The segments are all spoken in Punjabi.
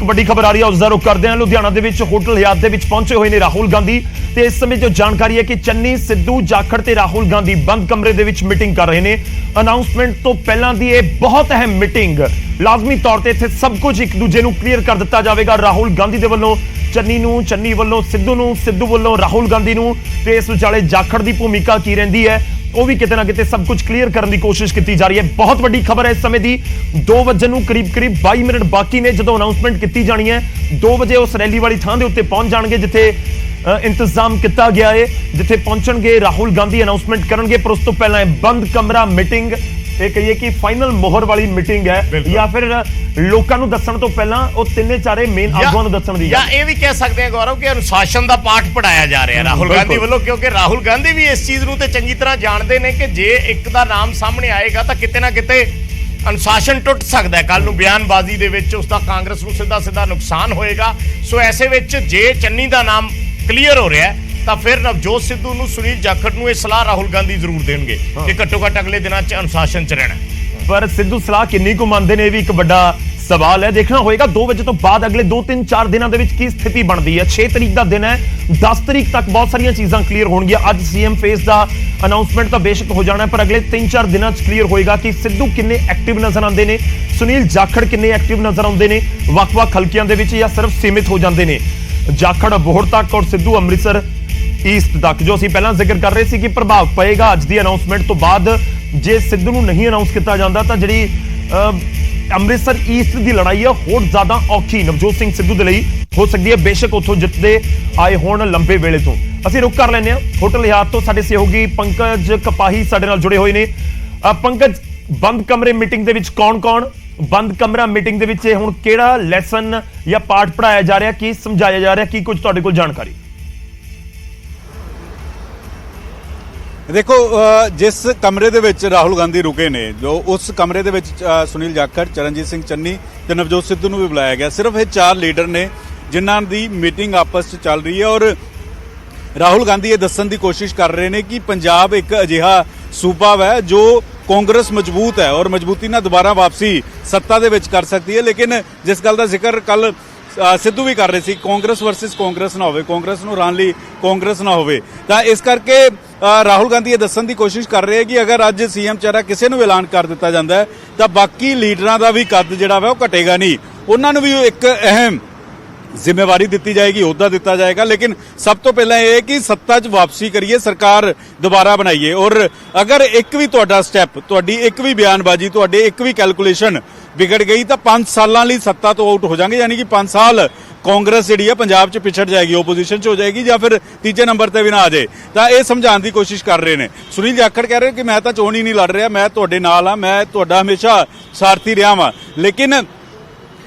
ਵੱਡੀ ਖਬਰ ਆ ਰਹੀ ਹੈ ਉਸ ਦਾ ਰੁਖ ਕਰਦੇ ਹਾਂ। ਲੁਧਿਆਣਾ ਦੇ ਵਿੱਚ ਹੋਟਲ ਹਯਾਤ ਦੇ ਵਿੱਚ ਪਹੁੰਚੇ ਹੋਏ ਨੇ ਰਾਹੁਲ ਗਾਂਧੀ ਤੇ ਇਸ ਸਮੇਂ ਜੋ ਜਾਣਕਾਰੀ ਹੈ ਕਿ ਚੰਨੀ, ਸਿੱਧੂ, ਜਾਖੜ ਤੇ ਰਾਹੁਲ ਗਾਂਧੀ ਬੰਦ ਕਮਰੇ ਦੇ ਵਿੱਚ ਮੀਟਿੰਗ ਕਰ ਰਹੇ ਨੇ। ਅਨਾਉਂਸਮੈਂਟ ਤੋਂ ਪਹਿਲਾਂ ਦੀ ਇਹ ਬਹੁਤ ਅਹਿਮ ਮੀਟਿੰਗ, ਲਾਜ਼ਮੀ ਤੌਰ ਤੇ ਇੱਥੇ ਸਭ ਕੁਝ ਇੱਕ ਦੂਜੇ ਨੂੰ ਕਲੀਅਰ ਕਰ ਦਿੱਤਾ ਜਾਵੇਗਾ। ਰਾਹੁਲ ਗਾਂਧੀ ਦੇ ਵੱਲੋਂ ਚੰਨੀ ਨੂੰ, ਚੰਨੀ ਵੱਲੋਂ ਸਿੱਧੂ ਨੂੰ, ਸਿੱਧੂ ਵੱਲੋਂ ਰਾਹੁਲ ਗਾਂਧੀ ਨੂੰ ਤੇ ਇਸ ਵਿਚਾਲੇ ਜਾਖੜ ਦੀ ਭੂਮਿਕਾ ਕੀ ਰਹਿੰਦੀ ਹੈ ਉਹ ਵੀ ਕਿਤੇ ਨਾ ਕਿਤੇ ਸਭ ਕੁਝ ਕਲੀਅਰ ਕਰਨ ਦੀ ਕੋਸ਼ਿਸ਼ ਕੀਤੀ ਜਾ ਰਹੀ ਹੈ। ਬਹੁਤ ਵੱਡੀ ਖਬਰ ਹੈ ਇਸ ਸਮੇਂ ਦੀ। 2 ਵਜੇ ਨੂੰ ਕਰੀਬ 22 ਮਿੰਟ ਬਾਕੀ ਨੇ ਜਦੋਂ ਅਨਾਉਂਸਮੈਂਟ ਕੀਤੀ ਜਾਣੀ ਹੈ। 2 ਵਜੇ ਉਸ ਰੈਲੀ ਵਾਲੀ ਥਾਂ ਦੇ ਉੱਤੇ ਪਹੁੰਚ ਜਾਣਗੇ ਜਿੱਥੇ ਇੰਤਜ਼ਾਮ ਕੀਤਾ ਗਿਆ ਹੈ, ਜਿੱਥੇ ਪਹੁੰਚਣਗੇ ਰਾਹੁਲ ਗਾਂਧੀ, ਅਨਾਉਂਸਮੈਂਟ ਕਰਨਗੇ। ਪਰ ਉਸ ਤੋਂ ਪਹਿਲਾਂ ਬੰਦ ਕਮਰਾ ਮੀਟਿੰਗ, ਇਹ ਕਹੀਏ ਕਿ ਫਾਈਨਲ ਮੋਹਰ ਵਾਲੀ ਮੀਟਿੰਗ ਹੈ ਜਾਂ ਫਿਰ ਲੋਕਾਂ ਨੂੰ ਦੱਸਣ ਤੋਂ ਪਹਿਲਾਂ ਉਹ ਤਿੰਨੇ ਚਾਰੇ ਮੇਨ ਆਗੂਆਂ ਨੂੰ ਦੱਸਣ ਦੀ, ਜਾਂ ਇਹ ਵੀ ਕਹਿ ਸਕਦੇ ਹਾਂ ਗੌਰਵ ਕਿ ਅਨੁਸ਼ਾਸਨ ਦਾ ਪਾਠ ਪੜਾਇਆ ਜਾ ਰਿਹਾ ਰਾਹੁਲ ਗਾਂਧੀ ਵੱਲੋਂ, ਕਿਉਂਕਿ ਰਾਹੁਲ ਗਾਂਧੀ ਵੀ ਇਸ ਚੀਜ਼ ਨੂੰ ਤੇ ਚੰਗੀ ਤਰ੍ਹਾਂ ਜਾਣਦੇ ਨੇ ਕਿ ਜੇ ਇੱਕ ਦਾ ਨਾਮ ਸਾਹਮਣੇ ਆਏਗਾ ਤਾਂ ਕਿਤੇ ਨਾ ਕਿਤੇ ਅਨੁਸ਼ਾਸਨ ਟੁੱਟ ਸਕਦਾ ਹੈ। ਕੱਲ ਨੂੰ ਬਿਆਨਬਾਜ਼ੀ ਦੇ ਵਿੱਚ ਉਸਦਾ ਕਾਂਗਰਸ ਨੂੰ ਸਿੱਧਾ ਨੁਕਸਾਨ ਹੋਏਗਾ। ਸੋ ਐਸੇ ਵਿੱਚ ਜੇ ਚੰਨੀ ਦਾ ਨਾਮ ਕਲੀਅਰ ਹੋ ਰਿਹਾ ਤਾਂ ਫਿਰ ਨਵਜੋਤ ਸਿੱਧੂ ਨੂੰ, ਸੁਨੀਲ ਜਾਖੜ ਨੂੰ ਇਹ ਸਲਾਹ ਰਾਹੁਲ ਗਾਂਧੀ ਜ਼ਰੂਰ ਦੇਣਗੇ ਕਿ ਘੱਟੋ ਘੱਟ ਅਗਲੇ ਦਿਨਾਂ 'ਚ ਅਨੁਸ਼ਾਸਨ 'ਚ ਰਹਿਣਾ। ਪਰ ਸਿੱਧੂ ਸਲਾਹ ਕਿੰਨੀ ਕੁ ਮੰਨਦੇ ਨੇ ਇਹ ਵੀ ਇੱਕ ਵੱਡਾ ਸਵਾਲ ਹੈ। ਦੇਖਣਾ ਹੋਏਗਾ 2 ਵਜੇ ਤੋਂ ਬਾਅਦ ਅਗਲੇ 2-3-4 ਦਿਨਾਂ ਦੇ ਵਿੱਚ ਕੀ ਸਥਿਤੀ ਬਣਦੀ ਹੈ। 6 ਤਰੀਕ ਦਾ ਦਿਨ ਹੈ, 10 ਤਰੀਕ ਤੱਕ ਬਹੁਤ ਸਾਰੀਆਂ ਚੀਜ਼ਾਂ ਕਲੀਅਰ ਹੋਣਗੀਆਂ। ਅੱਜ ਸੀਐਮ ਫੇਸ ਦਾ ਅਨਾਉਂਸਮੈਂਟ ਤਾਂ ਬੇਸ਼ੱਕ ਹੋ ਜਾਣਾ, ਪਰ ਅਗਲੇ 3-4 ਦਿਨਾਂ 'ਚ ਕਲੀਅਰ ਹੋਏਗਾ ਕਿ ਸਿੱਧੂ ਕਿੰਨੇ ਐਕਟਿਵ ਨਜ਼ਰ ਆਉਂਦੇ ਨੇ, ਸੁਨੀਲ ਜਾਖੜ ਕਿੰਨੇ ਐਕਟਿਵ ਨਜ਼ਰ ਆਉਂਦੇ ਨੇ ਵੱਖ-ਵੱਖ ਹਲਕਿਆਂ ਦੇ ਵਿੱਚ, ਜਾਂ ਸਿਰਫ ਸੀਮਿਤ ਹੋ ਜਾਂਦੇ ਨੇ ਜਾਖੜ ਅਬੋਹਰ ਤੱਕ ਔਰ ਸਿੱਧੂ ਅੰਮ੍ਰਿਤਸਰ ਈਸਟ ਤੱਕ। ਜੋ ਅਸੀਂ ਪਹਿਲਾਂ ਜ਼ਿਕਰ ਕਰ ਰਹੇ ਸੀ ਕਿ ਪ੍ਰਭਾਵ ਪਏਗਾ ਅੱਜ ਦੀ ਅਨਾਉਂਸਮੈਂਟ ਤੋਂ ਬਾਅਦ। ਜੇ ਸਿੱਧੂ ਨੂੰ ਨਹੀਂ ਅਨਾਉਂਸ ਕੀਤਾ ਜਾਂਦਾ ਤਾਂ ਜਿਹੜੀ ਅੰਮ੍ਰਿਤਸਰ ਈਸਟ ਦੀ ਲੜਾਈ ਹੈ ਹੋਰ ਜ਼ਿਆਦਾ ਔਖੀ ਨਵਜੋਤ ਸਿੰਘ ਸਿੱਧੂ ਦੇ ਲਈ ਹੋ ਸਕਦੀ ਹੈ, ਬੇਸ਼ੱਕ ਉੱਥੋਂ ਜਿੱਤਦੇ ਆਏ ਹੋਣ ਲੰਬੇ ਵੇਲੇ ਤੋਂ। ਅਸੀਂ ਰੁਕ ਕਰ ਲੈਂਦੇ ਹਾਂ ਹੋਟਲ ਹਯਾਤ ਤੋਂ। ਸਾਡੇ ਸਹਿਯੋਗੀ ਪੰਕਜ ਕਪਾਹੀ ਸਾਡੇ ਨਾਲ ਜੁੜੇ ਹੋਏ ਨੇ। ਪੰਕਜ, ਬੰਦ ਕਮਰੇ ਮੀਟਿੰਗ ਦੇ ਵਿੱਚ ਕੌਣ-ਕੌਣ, ਬੰਦ ਕਮਰਾ ਮੀਟਿੰਗ ਦੇ ਵਿੱਚ ਹੁਣ ਕਿਹੜਾ ਲੈਸਨ ਜਾਂ ਪਾਠ ਪੜਾਇਆ ਜਾ ਰਿਹਾ, ਕੀ ਸਮਝਾਇਆ ਜਾ ਰਿਹਾ, ਕੀ ਕੁਝ ਤੁਹਾਡੇ ਕੋਲ ਜਾਣਕਾਰੀ? देखो, जिस कमरे ਦੇ ਵਿੱਚ ਰਾਹੁਲ ਗਾਂਧੀ ਰੁਕੇ ਨੇ, ਜੋ ਉਸ ਕਮਰੇ ਦੇ ਵਿੱਚ ਸੁਨੀਲ ਜਾਖੜ, ਚਰਨਜੀਤ ਸਿੰਘ ਚੰਨੀ ਤੇ ਨਵਜੋਤ ਸਿੱਧੂ ਨੂੰ ਵੀ ਬੁਲਾਇਆ ਗਿਆ। ਸਿਰਫ ਇਹ 4 ਲੀਡਰ ਨੇ ਜਿਨ੍ਹਾਂ ਦੀ ਮੀਟਿੰਗ ਆਪਸ ਵਿੱਚ ਚੱਲ ਰਹੀ ਹੈ ਔਰ ਰਾਹੁਲ ਗਾਂਧੀ ਇਹ ਦੱਸਣ ਦੀ ਕੋਸ਼ਿਸ਼ ਕਰ ਰਹੇ ਨੇ ਕਿ ਪੰਜਾਬ ਇੱਕ ਅਜਿਹਾ ਸੂਬਾ ਹੈ ਜੋ ਕਾਂਗਰਸ ਮਜ਼ਬੂਤ ਹੈ ਔਰ ਮਜ਼ਬੂਤੀ ਨਾਲ ਦੁਬਾਰਾ ਵਾਪਸੀ ਸੱਤਾ ਦੇ ਵਿੱਚ ਕਰ ਸਕਦੀ ਹੈ। ਲੇਕਿਨ ਜਿਸ ਗੱਲ ਦਾ ਜ਼ਿਕਰ ਕੱਲ ਸਿੱਧੂ ਵੀ ਕਰ ਰਹੇ ਸੀ, ਕਾਂਗਰਸ ਵਰਸਸ ਕਾਂਗਰਸ ਨਾ ਹੋਵੇ, ਕਾਂਗਰਸ ਨੂੰ ਹਰਾਉਣ ਲਈ ਕਾਂਗਰਸ ਨਾ ਹੋਵੇ, ਤਾਂ ਇਸ ਕਰਕੇ ਰਾਹੁਲ ਗਾਂਧੀ ਇਹ ਦੱਸਣ ਦੀ ਕੋਸ਼ਿਸ਼ ਕਰ ਰਹੇ ਕਿ ਅਗਰ ਅੱਜ ਸੀਐਮ ਚਿਹਰਾ ਕਿਸੇ ਨੂੰ ਐਲਾਨ ਕਰ ਦਿੱਤਾ ਜਾਂਦਾ ਹੈ ਤਾਂ ਬਾਕੀ ਲੀਡਰਾਂ ਦਾ ਵੀ ਕੱਦ ਜਿਹੜਾ ਵਾ ਉਹ ਘਟੇਗਾ ਨਹੀਂ, ਉਹਨਾਂ ਨੂੰ ਵੀ ਇੱਕ ਅਹਿਮ ਜ਼ਿੰਮੇਵਾਰੀ ਦਿੱਤੀ ਜਾਏਗੀ, ਅਹੁਦਾ ਦਿੱਤਾ ਜਾਏਗਾ। ਲੇਕਿਨ ਸਭ ਤੋਂ ਪਹਿਲਾਂ ਇਹ ਕਿ ਸੱਤਾ 'ਚ ਵਾਪਸੀ ਕਰੀਏ, ਸਰਕਾਰ ਦੁਬਾਰਾ ਬਣਾਈਏ ਔਰ ਅਗਰ ਇੱਕ ਵੀ ਤੁਹਾਡਾ ਸਟੈਪ, ਤੁਹਾਡੀ ਇੱਕ ਵੀ ਬਿਆਨਬਾਜ਼ੀ, ਤੁਹਾਡੇ ਇੱਕ ਵੀ ਕੈਲਕੂਲੇਸ਼ਨ ਵਿਗੜ ਗਈ ਤਾਂ 5 ਸਾਲਾਂ ਲਈ ਸੱਤਾ ਤੋਂ ਆਊਟ ਹੋ ਜਾਣਗੇ। ਯਾਨੀ ਕਿ 5 ਸਾਲ ਕਾਂਗਰਸ ਜਿਹੜੀ ਹੈ ਪੰਜਾਬ 'ਚ ਪਿਛੜ ਜਾਏਗੀ, ਓਪੋਜੀਸ਼ਨ 'ਚ ਹੋ ਜਾਏਗੀ ਜਾਂ ਫਿਰ ਤੀਜੇ ਨੰਬਰ ਤੇ ਵੀ ਨਾ ਆ ਜਾਏ। ਤਾਂ ਇਹ ਸਮਝਾਉਣ ਦੀ ਕੋਸ਼ਿਸ਼ ਕਰ ਰਹੇ ਨੇ। ਸੁਨੀਲ ਜਾਖੜ ਕਹਿ ਰਹੇ ਕਿ ਮੈਂ ਤਾਂ ਚੋਣ ਹੀ ਨਹੀਂ ਲੜ ਰਿਹਾ, ਮੈਂ ਤੁਹਾਡੇ ਨਾਲ ਹਾਂ, ਮੈਂ ਤੁਹਾਡਾ ਹਮੇਸ਼ਾ ਸਾਰਥੀ ਰਿਹਾ ਵਾਂ। ਲੇਕਿਨ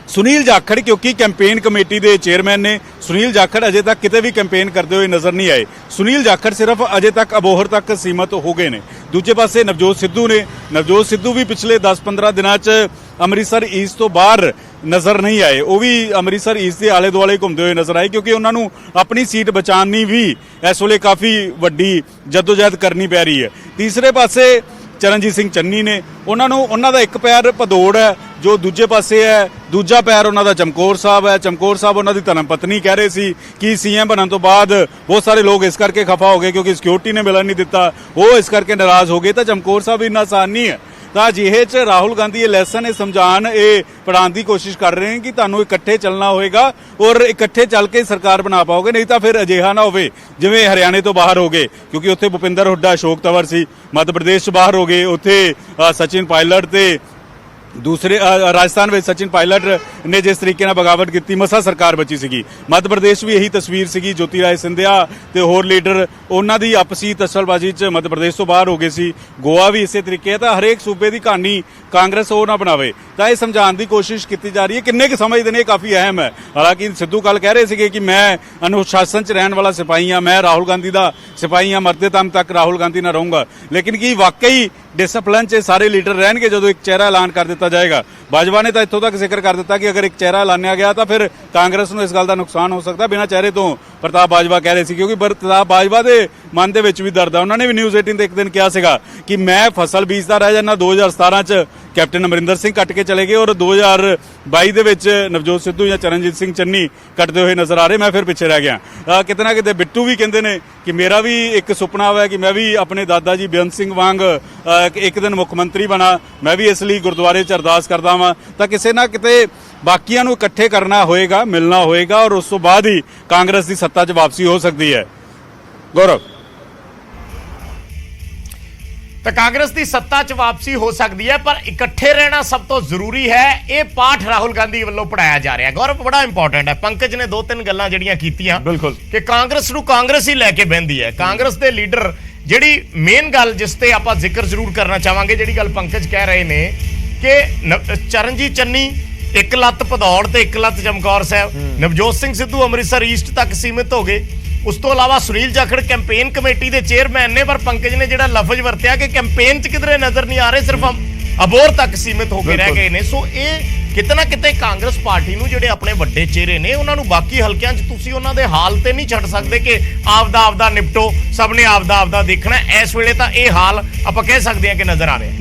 ਸੁਨੀਲ ਜਾਖੜ ਕਿਉਂਕਿ ਕੈਂਪੇਨ ਕਮੇਟੀ ਦੇ ਚੇਅਰਮੈਨ ਨੇ, ਸੁਨੀਲ ਜਾਖੜ ਅਜੇ ਤੱਕ ਕਿਤੇ ਵੀ ਕੈਂਪੇਨ ਕਰਦੇ ਹੋਏ ਨਜ਼ਰ ਨਹੀਂ ਆਏ। ਸੁਨੀਲ ਜਾਖੜ ਸਿਰਫ ਅਜੇ ਤੱਕ ਅਬੋਹਰ ਤੱਕ ਸੀਮਤ ਹੋ ਗਏ ਨੇ। ਦੂਜੇ ਪਾਸੇ ਨਵਜੋਤ ਸਿੱਧੂ ਨੇ, ਨਵਜੋਤ ਸਿੱਧੂ ਵੀ ਪਿਛਲੇ 10-15 ਦਿਨਾਂ 'ਚ ਅੰਮ੍ਰਿਤਸਰ ਈਸਟ ਤੋਂ ਬਾਹਰ ਨਜ਼ਰ ਨਹੀਂ ਆਏ। ਉਹ ਵੀ ਅੰਮ੍ਰਿਤਸਰ ਈਸਟ ਦੇ ਆਲੇ ਦੁਆਲੇ ਘੁੰਮਦੇ ਹੋਏ ਨਜ਼ਰ ਆਏ ਕਿਉਂਕਿ ਉਹਨਾਂ ਨੂੰ ਆਪਣੀ ਸੀਟ ਬਚਾਉਣੀ ਵੀ ਇਸ ਵੇਲੇ ਕਾਫੀ ਵੱਡੀ ਜਦੋਜਹਿਦ ਕਰਨੀ ਪੈ ਰਹੀ ਹੈ। ਤੀਸਰੇ ਪਾਸੇ ਚਰਨਜੀਤ ਸਿੰਘ ਚੰਨੀ ਨੇ, ਉਹਨਾਂ ਦਾ ਇੱਕ ਪੈਰ ਭਦੌੜ ਹੈ ਜੋ ਦੂਜੇ ਪਾਸੇ ਹੈ, ਦੂਜਾ ਪੈਰ ਉਹਨਾਂ ਦਾ ਚਮਕੌਰ ਸਾਹਿਬ ਹੈ। ਚਮਕੌਰ ਸਾਹਿਬ ਉਹਨਾਂ ਦੀ ਧਰਮ ਪਤਨੀ ਕਹਿ ਰਹੇ ਸੀ ਕਿ ਸੀਐਮ ਬਣਨ ਤੋਂ ਬਾਅਦ ਬਹੁਤ ਸਾਰੇ ਲੋਕ ਇਸ ਕਰਕੇ ਖਫਾ ਹੋ ਗਏ ਕਿਉਂਕਿ ਸਿਕਿਉਰਿਟੀ ਨੇ ਮਿਲਣ ਨਹੀਂ ਦਿੱਤਾ, ਉਹ ਇਸ ਕਰਕੇ ਨਾਰਾਜ਼ ਹੋ ਗਏ। ਤਾਂ ਚਮਕੌਰ ਸਾਹਿਬ ਇੰਨਾ ਆਸਾਨ ਨਹੀਂ ਹੈ। ਤਾਂ ਅਜਿਹੇ 'ਚ ਰਾਹੁਲ ਗਾਂਧੀ ਇਹ ਲੈਸਨ, ਇਹ ਸਮਝਾਉਣ, ਇਹ ਪੜ੍ਹਾਉਣ ਦੀ ਕੋਸ਼ਿਸ਼ ਕਰ ਰਹੇ ਹਨ ਕਿ ਤੁਹਾਨੂੰ ਇਕੱਠੇ ਚੱਲਣਾ ਹੋਏਗਾ ਔਰ ਇਕੱਠੇ ਚੱਲ ਕੇ ਸਰਕਾਰ ਬਣਾ ਪਾਓਗੇ, ਨਹੀਂ ਤਾਂ ਫਿਰ ਅਜਿਹਾ ਨਾ ਹੋਵੇ ਜਿਵੇਂ ਹਰਿਆਣੇ ਤੋਂ ਬਾਹਰ ਹੋ ਗਏ ਕਿਉਂਕਿ ਉੱਥੇ ਭੁਪਿੰਦਰ ਹੁੱਡਾ, ਅਸ਼ੋਕ ਤੰਵਰ ਸੀ, ਮੱਧ ਪ੍ਰਦੇਸ਼ 'ਚ ਬਾਹਰ ਹੋ ਗਏ, ਉੱਥੇ ਸਚਿਨ ਪਾਇਲਟ ਤੇ ਦੂਸਰੇ ਰਾਜਸਥਾਨ ਵਿੱਚ ਸਚਿਨ ਪਾਇਲਟ ਨੇ ਜਿਸ ਤਰੀਕੇ ਨਾਲ ਬਗਾਵਤ ਕੀਤੀ, ਮਸਾ ਸਰਕਾਰ ਬਚੀ ਸੀਗੀ। ਮੱਧ ਪ੍ਰਦੇਸ਼ ਵੀ ਇਹੀ ਤਸਵੀਰ ਸੀਗੀ, ਜੋਤੀ ਰਾਏ ਸਿੰਧਿਆ ਤੇ ਹੋਰ ਲੀਡਰ ਉਹਨਾਂ ਦੀ ਆਪਸੀ ਤਸਲਬਾਜ਼ੀ 'ਚ ਮੱਧ ਪ੍ਰਦੇਸ਼ ਤੋਂ ਬਾਹਰ ਹੋ ਗਏ ਸੀ। ਗੋਆ ਵੀ ਇਸੇ ਤਰੀਕੇ ਹੈ। ਤਾਂ ਹਰੇਕ ਸੂਬੇ ਦੀ ਕਹਾਣੀ ਕਾਂਗਰਸ ਉਹ ਨਾ ਬਣਾਵੇ, ਤਾਂ ਇਹ ਸਮਝਾਉਣ ਦੀ ਕੋਸ਼ਿਸ਼ ਕੀਤੀ ਜਾ ਰਹੀ ਹੈ। ਕਿੰਨੇ ਕੁ ਸਮਝਦੇ ਨੇ ਇਹ ਕਾਫੀ ਅਹਿਮ ਹੈ। ਹਾਲਾਂਕਿ ਸਿੱਧੂ ਕੱਲ ਕਹਿ ਰਹੇ ਸੀਗੇ ਕਿ ਮੈਂ ਅਨੁਸ਼ਾਸਨ 'ਚ ਰਹਿਣ ਵਾਲਾ ਸਿਪਾਹੀ ਹਾਂ, ਮੈਂ ਰਾਹੁਲ ਗਾਂਧੀ ਦਾ ਸਿਪਾਹੀ ਹਾਂ, ਮਰਦੇ ਦਮ ਤੱਕ ਰਾਹੁਲ ਗਾਂਧੀ ਨਾਲ ਰਹੂੰਗਾ। ਲੇਕਿਨ ਕੀ ਵਾਕਈ ਡਿਸਪਲਿਨ 'ਚ ਸਾਰੇ ਲੀਡਰ ਰਹਿਣਗੇ ਜਦੋਂ ਇੱਕ ਚਿਹਰਾ ਐਲਾਨ ਕਰ ਦਿੱਤਾ ਜਾਏਗਾ? ਬਾਜਵਾ ਨੇ ਤਾਂ ਇੱਥੋਂ ਤੱਕ ਜ਼ਿਕਰ ਕਰ ਦਿੱਤਾ ਕਿ ਅਗਰ ਇੱਕ ਚਿਹਰਾ ਐਲਾਨਿਆ ਗਿਆ ਤਾਂ ਫਿਰ ਕਾਂਗਰਸ ਨੂੰ ਇਸ ਗੱਲ ਦਾ ਨੁਕਸਾਨ ਹੋ ਸਕਦਾ ਬਿਨਾਂ ਚਿਹਰੇ ਤੋਂ। ਪ੍ਰਤਾਪ ਬਾਜਵਾ ਕਹਿ ਰਹੇ ਸੀ, ਕਿਉਂਕਿ ਪ੍ਰਤਾਪ ਬਾਜਵਾ ਦੇ ਮਨ ਦੇ ਵਿੱਚ ਵੀ ਦਰਦ ਆ। ਉਹਨਾਂ ਨੇ ਵੀ ਨਿਊਜ਼ 18 ਤੇ ਇੱਕ ਦਿਨ ਕਿਹਾ ਸੀਗਾ ਕਿ ਮੈਂ ਫਸਲ ਬੀਜਦਾ ਰਹਿ ਜਾਂਦਾ। 2017 ਚ ਕੈਪਟਨ ਅਮਰਿੰਦਰ ਸਿੰਘ ਕੱਟ ਕੇ ਚਲੇ ਗਏ ਔਰ 2022 ਦੇ ਵਿੱਚ ਨਵਜੋਤ ਸਿੱਧੂ ਜਾਂ ਚਰਨਜੀਤ ਸਿੰਘ ਚੰਨੀ ਕੱਟਦੇ ਹੋਏ ਨਜ਼ਰ ਆ ਰਹੇ, ਮੈਂ ਫਿਰ ਪਿੱਛੇ ਰਹਿ ਗਿਆ। ਕਿਤੇ ਨਾ ਕਿਤੇ ਬਿੱਟੂ ਵੀ ਕਹਿੰਦੇ ਨੇ ਕਿ ਮੇਰਾ ਵੀ ਇੱਕ ਸੁਪਨਾ ਹੋਇਆ ਕਿ ਮੈਂ ਵੀ ਆਪਣੇ ਦਾਦਾ ਜੀ ਬੇਅੰਤ ਸਿੰਘ ਵਾਂਗ ਇੱਕ ਦਿਨ ਮੁੱਖ ਮੰਤਰੀ ਬਣਾ, ਮੈਂ ਵੀ ਇਸ ਲਈ ਗੁਰਦੁਆਰੇ 'ਚ ਅਰਦਾਸ ਕਰਦਾ ਵਾਂ। ਤਾਂ ਕਿਸੇ ਨਾ ਕਿਤੇ ਬਾਕੀਆਂ ਨੂੰ ਇਕੱਠੇ ਕਰਨਾ ਹੋਏਗਾ, ਮਿਲਣਾ ਹੋਏਗਾ ਔਰ ਉਸ ਤੋਂ ਬਾਅਦ ਹੀ ਕਾਂਗਰਸ ਦੀ ਸੱਤਾ 'ਚ ਵਾਪਸੀ ਹੋ ਸਕਦੀ ਹੈ। ਗੌਰਵ, ਤਾਂ ਕਾਂਗਰਸ ਦੀ ਸੱਤਾ 'ਚ ਵਾਪਸੀ ਹੋ ਸਕਦੀ ਹੈ, ਪਰ ਇਕੱਠੇ ਰਹਿਣਾ ਸਭ ਤੋਂ ਜ਼ਰੂਰੀ ਹੈ। ਇਹ ਪਾਠ ਰਾਹੁਲ ਗਾਂਧੀ ਵੱਲੋਂ ਪੜਾਇਆ ਜਾ ਰਿਹਾ। ਗੌਰਵ, ਬੜਾ ਇੰਪੋਰਟੈਂਟ ਹੈ। ਪੰਕਜ ਨੇ 2-3 ਗੱਲਾਂ ਜਿਹੜੀਆਂ ਕੀਤੀਆਂ ਬਿਲਕੁਲ ਕਿ ਕਾਂਗਰਸ ਨੂੰ ਕਾਂਗਰਸ ਹੀ ਲੈ ਕੇ ਬਹਿੰਦੀ ਹੈ। ਕਾਂਗਰਸ ਦੇ ਲੀਡਰ, ਜਿਹੜੀ ਮੇਨ ਗੱਲ ਜਿਸ ਤੇ ਆਪਾਂ ਜ਼ਿਕਰ ਜ਼ਰੂਰ ਕਰਨਾ ਚਾਹਾਂਗੇ, ਜਿਹੜੀ ਗੱਲ ਪੰਕਜ ਕਹਿ ਰਹੇ ਨੇ ਕਿ ਚਰਨਜੀਤ ਚੰਨੀ ਇੱਕ ਲੱਤ ਭਦੌੜ ਤੇ ਇੱਕ ਲੱਤ ਚਮਕੌਰ ਸਾਹਿਬ, ਨਵਜੋਤ ਸਿੰਘ ਸਿੱਧੂ ਅੰਮ੍ਰਿਤਸਰ ਈਸਟ ਤੱਕ ਸੀਮਿਤ ਹੋ ਗਏ। ਉਸ ਤੋਂ ਇਲਾਵਾ ਸੁਨੀਲ ਜਾਖੜ ਕੈਂਪੇਨ ਕਮੇਟੀ ਦੇ ਚੇਅਰਮੈਨ ਨੇ, ਪਰ ਪੰਕਜ ਨੇ ਜਿਹੜਾ ਲਫ਼ਜ਼ ਵਰਤਿਆ ਕਿ ਕੈਂਪੇਨ 'ਚ ਕਿਧਰੇ ਨਜ਼ਰ ਨਹੀਂ ਆ ਰਹੇ, ਸਿਰਫ ਅਬੋਰ ਤੱਕ ਸੀਮਿਤ ਹੋ ਕੇ ਰਹਿ ਗਏ ਨੇ। ਸੋ ਇਹ ਕਿਤੇ ਨਾ ਕਿਤੇ ਕਾਂਗਰਸ ਪਾਰਟੀ ਨੂੰ, ਜਿਹੜੇ ਆਪਣੇ ਵੱਡੇ ਚਿਹਰੇ ਨੇ, ਉਹਨਾਂ ਨੂੰ ਬਾਕੀ ਹਲਕਿਆਂ 'ਚ ਤੁਸੀਂ ਉਹਨਾਂ ਦੇ ਹਾਲ ਤੇ ਨਹੀਂ ਛੱਡ ਸਕਦੇ ਕਿ ਆਪਦਾ ਨਿਪਟੋ, ਸਭ ਨੇ ਆਪਦਾ ਦੇਖਣਾ। ਇਸ ਵੇਲੇ ਤਾਂ ਇਹ ਹਾਲ ਆਪਾਂ ਕਹਿ ਸਕਦੇ ਹਾਂ ਕਿ ਨਜ਼ਰ ਆ ਰਿਹਾ।